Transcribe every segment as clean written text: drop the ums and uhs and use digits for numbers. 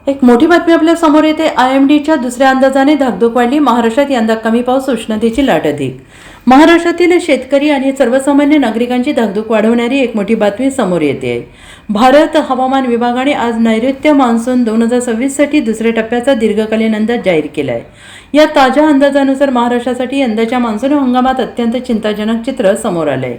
एक मोठी बातमी आपल्या समोर येते। IMDच्या दुसऱ्या अंदाजाने धाकधूक वाढली। महाराष्ट्रात यंदा कमी पाऊस, उष्णतेची लाट अधिक। महाराष्ट्रातील शेतकरी आणि सर्वसामान्य नागरिकांची धाकधूक वाढवणारी एक मोठी बातमी समोर येते आहे। भारत हवामान विभागाने आज नैऋत्य मान्सून 2026 साठी दुसऱ्या टप्प्याचा दीर्घकालीन अंदाज जाहीर केला आहे। या ताज्या अंदाजानुसार महाराष्ट्रासाठी यंदाच्या मान्सून हंगामात अत्यंत चिंताजनक चित्र समोर आले।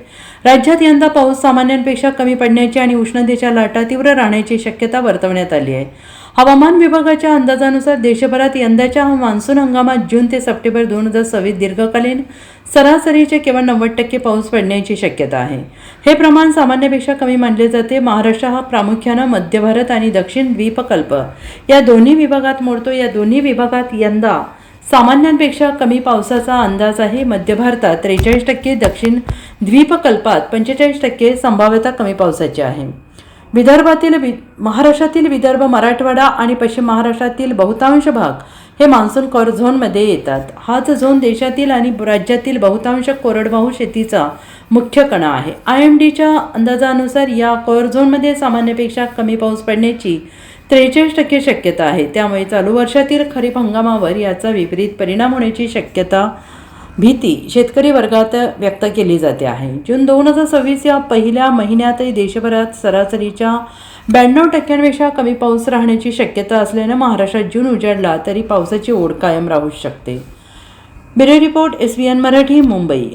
राज्यात यंदा पाऊस सामान्यांपेक्षा कमी पडण्याची आणि उष्णतेच्या लाटा तीव्र राहण्याची शक्यता वर्तवण्यात आली आहे। हवामान विभागाच्या अंदाजानुसार देशभरात यंदाच्या मान्सून हंगामात जून ते सप्टेंबर 2026 दीर्घकालीन सरासरीचे केवळ 90% पाऊस पडण्याची शक्यता आहे। हे प्रमाण सामान्यपेक्षा कमी मानले जाते। महाराष्ट्र हा प्रामुख्याने मध्य भारत आणि दक्षिण द्वीपकल्प या दोन्ही विभागात मोडतो। या दोन्ही विभागात यंदा सामान्यांपेक्षा कमी पावसाचा अंदाज आहे। मध्य भारतात 43%, दक्षिण द्वीपकल्पात 45% संभाव्यता कमी पावसाची आहे। महाराष्ट्रातील विदर्भ, मराठवाडा आणि पश्चिम महाराष्ट्रातील बहुतांश भाग हे मान्सून कोर झोनमध्ये येतात। हाच झोन देशातील आणि राज्यातील बहुतांश कोरडवाहू शेतीचा मुख्य कणा आहे। IMDच्या अंदाजानुसार या कोर झोनमध्ये सामान्यपेक्षा कमी पाऊस पडण्याची 43% शक्यता आहे। त्यामुळे चालू वर्षातील खरीप हंगामावर याचा विपरीत परिणाम होण्याची भीती शेतकरी वर्गात व्यक्त केली जाते आहे। जून 2026 या पहिल्या महिन्यातही देशभरात सरासरीच्या 92% कमी पाऊस राहण्याची शक्यता असल्याने महाराष्ट्रात जून उजाडला तरी पावसाची ओढ कायम राहू शकते। Bureau report, SBN Marathi, Mumbai.